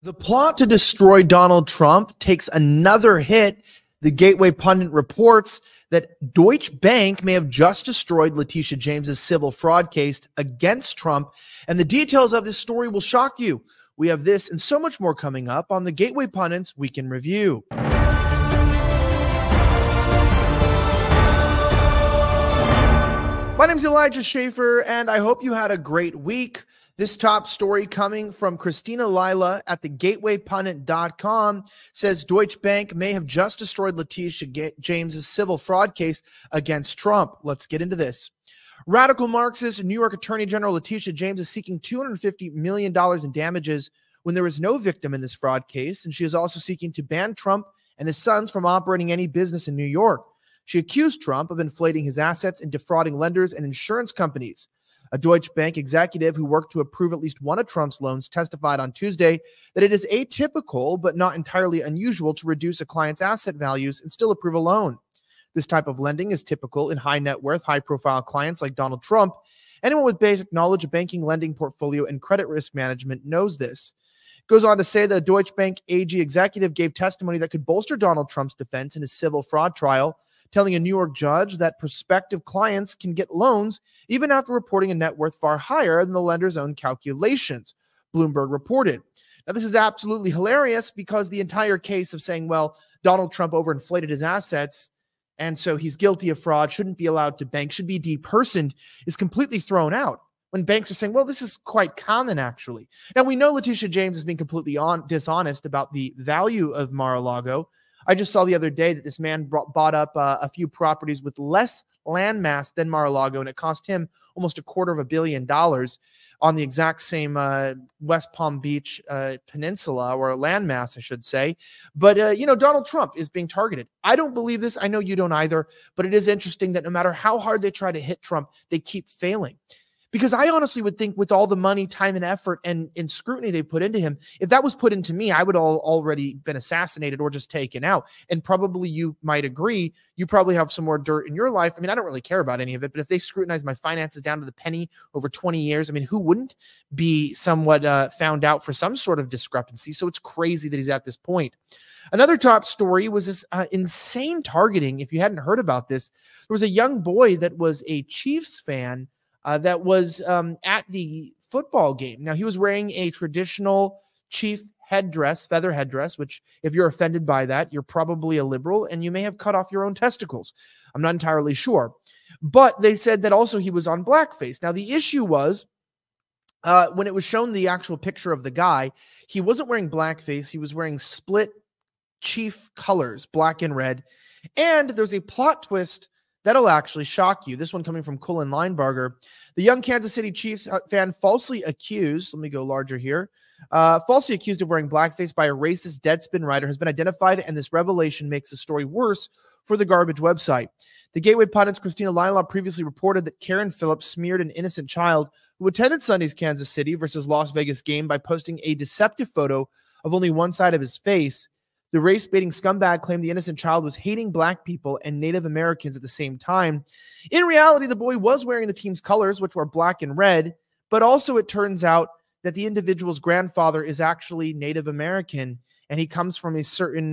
The plot to destroy Donald Trump takes another hit. The Gateway Pundit reports that Deutsche Bank may have just destroyed Letitia James's civil fraud case against Trump, and the details of this story will shock you. We have this and so much more coming up on the Gateway Pundit's Week in Review. My name is Elijah Schaffer, and I hope you had a great week. This top story coming from Christina Lila at thegatewaypundit.com says Deutsche Bank may have just destroyed Letitia James's civil fraud case against Trump. Let's get into this. Radical Marxist New York Attorney General Letitia James is seeking $250 million in damages when there is no victim in this fraud case, and she is also seeking to ban Trump and his sons from operating any business in New York. She accused Trump of inflating his assets and defrauding lenders and insurance companies. A Deutsche Bank executive who worked to approve at least one of Trump's loans testified on Tuesday that it is atypical but not entirely unusual to reduce a client's asset values and still approve a loan. This type of lending is typical in high net worth, high profile clients like Donald Trump. Anyone with basic knowledge of banking, lending, portfolio, and credit risk management knows this. It goes on to say that a Deutsche Bank AG executive gave testimony that could bolster Donald Trump's defense in his civil fraud trial, telling a New York judge that prospective clients can get loans even after reporting a net worth far higher than the lender's own calculations, Bloomberg reported. Now, this is absolutely hilarious because the entire case of saying, well, Donald Trump overinflated his assets and so he's guilty of fraud, shouldn't be allowed to bank, should be depersoned, is completely thrown out when banks are saying, well, this is quite common, actually. Now, we know Letitia James has been completely dishonest about the value of Mar-a-Lago. I just saw the other day that this man bought up a few properties with less landmass than Mar-a-Lago, and it cost him almost $250 million on the exact same West Palm Beach peninsula, or landmass, I should say. But, Donald Trump is being targeted. I don't believe this. I know you don't either, but it is interesting that no matter how hard they try to hit Trump, they keep failing. Because I honestly would think with all the money, time, and effort and scrutiny they put into him, if that was put into me, I would already been assassinated or just taken out. And probably you might agree, you probably have some more dirt in your life. I mean, I don't really care about any of it, but if they scrutinize my finances down to the penny over 20 years, I mean, who wouldn't be somewhat found out for some sort of discrepancy? So it's crazy that he's at this point. Another top story was this insane targeting. If you hadn't heard about this, there was a young boy that was a Chiefs fan that was at the football game. Now, he was wearing a traditional Chief headdress, feather headdress, which if you're offended by that, you're probably a liberal and you may have cut off your own testicles. I'm not entirely sure. But they said that also he was on blackface. Now, the issue was when it was shown the actual picture of the guy, he wasn't wearing blackface. He was wearing split Chief colors, black and red. And there's a plot twist that'll actually shock you. This one coming from Cullen Linebarger. The young Kansas City Chiefs fan falsely accused, let me go larger here, falsely accused of wearing blackface by a racist Deadspin writer has been identified, and this revelation makes the story worse for the garbage website. The Gateway Pundit's Christina Lila previously reported that Karen Phillips smeared an innocent child who attended Sunday's Kansas City versus Las Vegas game by posting a deceptive photo of only one side of his face. The race-baiting scumbag claimed the innocent child was hating black people and Native Americans at the same time. In reality, the boy was wearing the team's colors, which were black and red, but also it turns out that the individual's grandfather is actually Native American, and he comes from a certain,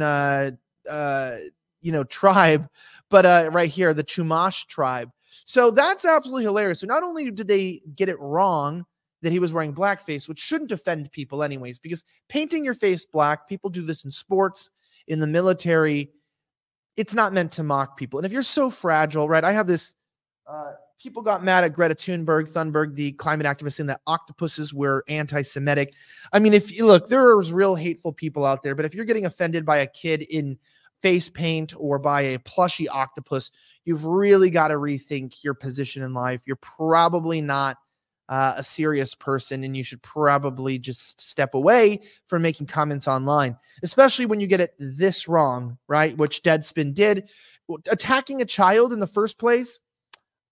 tribe, but right here, the Chumash tribe. So that's absolutely hilarious. So not only did they get it wrong that he was wearing blackface, which shouldn't offend people anyways, because painting your face black, people do this in sports, in the military. It's not meant to mock people. And if you're so fragile, right? I have this, people got mad at Greta Thunberg, the climate activist, saying that octopuses were anti-Semitic. I mean, if you look, there's real hateful people out there, but if you're getting offended by a kid in face paint or by a plushy octopus, you've really got to rethink your position in life. You're probably not a serious person, and you should probably just step away from making comments online, especially when you get it this wrong, right? Which Deadspin did. Attacking a child in the first place,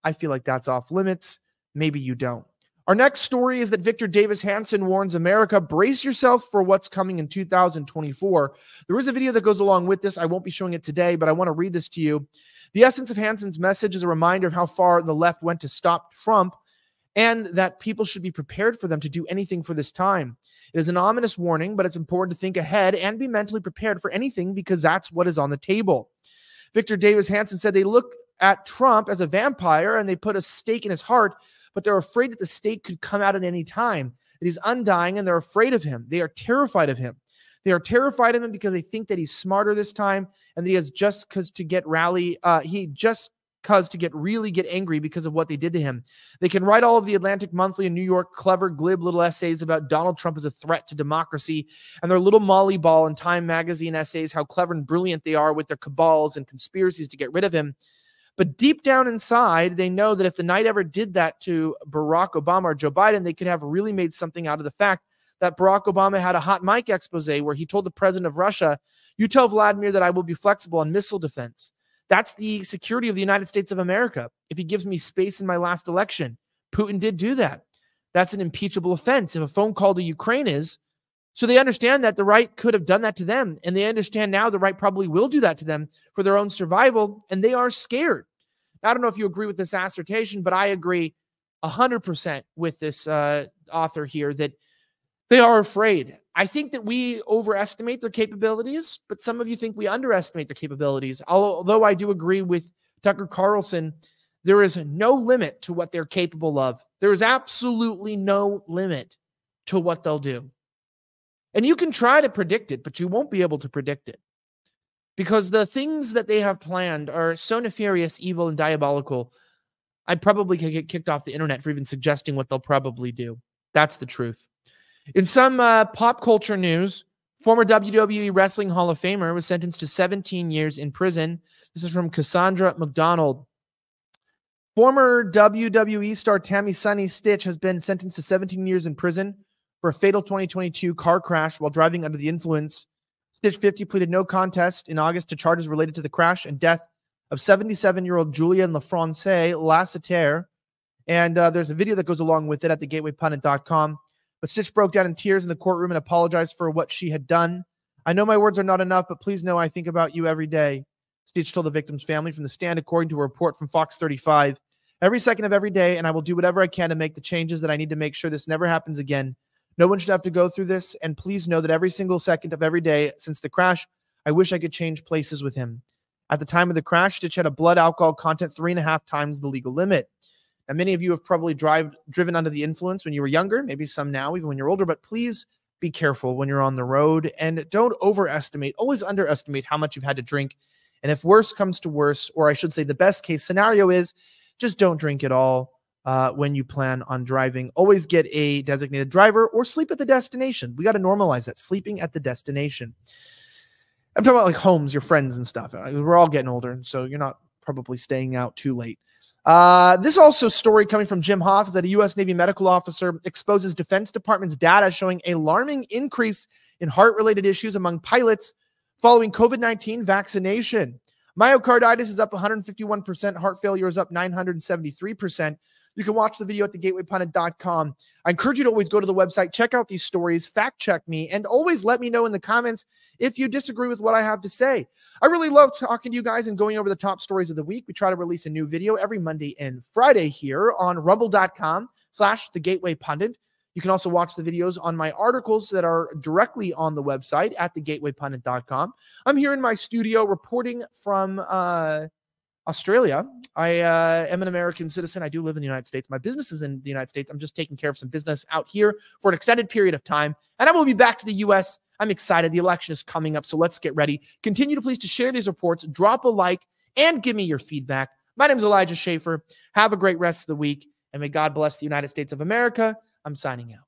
I feel like that's off limits. Maybe you don't. Our next story is that Victor Davis Hansen warns America, brace yourself for what's coming in 2024. There is a video that goes along with this. I won't be showing it today, but I want to read this to you. The essence of Hansen's message is a reminder of how far the left went to stop Trump and that people should be prepared for them to do anything for this time. It is an ominous warning, but it's important to think ahead and be mentally prepared for anything because that's what is on the table. Victor Davis Hansen said they look at Trump as a vampire and they put a stake in his heart, but they're afraid that the stake could come out at any time, that he's undying, and they're afraid of him. They are terrified of him. They are terrified of him because they think that he's smarter this time and that he has just cause to get really get angry because of what they did to him. They can write all of the Atlantic Monthly and New York clever, glib little essays about Donald Trump as a threat to democracy, and their little Molly Ball and Time magazine essays, how clever and brilliant they are with their cabals and conspiracies to get rid of him. But deep down inside, they know that if the night ever did that to Barack Obama or Joe Biden, they could have really made something out of the fact that Barack Obama had a hot mic expose where he told the president of Russia, "You tell Vladimir that I will be flexible on missile defense. That's the security of the United States of America. If he gives me space in my last election." Putin did do that. That's an impeachable offense if a phone call to Ukraine is. So they understand that the right could have done that to them, and they understand now the right probably will do that to them for their own survival, and they are scared. I don't know if you agree with this assertion, but I agree 100% with this author here that they are afraid. I think that we overestimate their capabilities, but some of you think we underestimate their capabilities. Although I do agree with Tucker Carlson, there is no limit to what they're capable of. There is absolutely no limit to what they'll do. And you can try to predict it, but you won't be able to predict it. Because the things that they have planned are so nefarious, evil, and diabolical, I'd probably get kicked off the internet for even suggesting what they'll probably do. That's the truth. In some pop culture news, former WWE Wrestling Hall of Famer was sentenced to 17 years in prison. This is from Cassandra McDonald. Former WWE star Tammy Sunny Stitch has been sentenced to 17 years in prison for a fatal 2022 car crash while driving under the influence. Stitch, 50, pleaded no contest in August to charges related to the crash and death of 77-year-old Julian LaFrance Lassiter. And there's a video that goes along with it at thegatewaypundit.com. But Stitch broke down in tears in the courtroom and apologized for what she had done. "I know my words are not enough, but please know I think about you every day," Stitch told the victim's family from the stand, according to a report from Fox 35. "Every second of every day, and I will do whatever I can to make the changes that I need to make sure this never happens again. No one should have to go through this, and please know that every single second of every day since the crash, I wish I could change places with him." At the time of the crash, Stitch had a blood alcohol content 3.5 times the legal limit. Now, many of you have probably driven under the influence when you were younger, maybe some now, even when you're older, but please be careful when you're on the road and don't overestimate, always underestimate how much you've had to drink. And if worse comes to worse, or I should say the best case scenario is just don't drink at all when you plan on driving. Always get a designated driver or sleep at the destination. We got to normalize that, sleeping at the destination. I'm talking about like homes, your friends and stuff. We're all getting older, so you're not probably staying out too late. This also story coming from Jim Hoff is that a U.S. Navy medical officer exposes Defense Department's data showing alarming increase in heart-related issues among pilots following COVID-19 vaccination. Myocarditis is up 151%. Heart failure is up 973%. You can watch the video at thegatewaypundit.com. I encourage you to always go to the website, check out these stories, fact check me, and always let me know in the comments if you disagree with what I have to say. I really love talking to you guys and going over the top stories of the week. We try to release a new video every Monday and Friday here on rumble.com/thegatewaypundit. You can also watch the videos on my articles that are directly on the website at thegatewaypundit.com. I'm here in my studio reporting from Australia. I am an American citizen. I do live in the United States. My business is in the United States. I'm just taking care of some business out here for an extended period of time. And I will be back to the U.S. I'm excited. The election is coming up, so let's get ready. Continue to please to share these reports, drop a like, and give me your feedback. My name is Elijah Schaffer. Have a great rest of the week, and may God bless the United States of America. I'm signing out.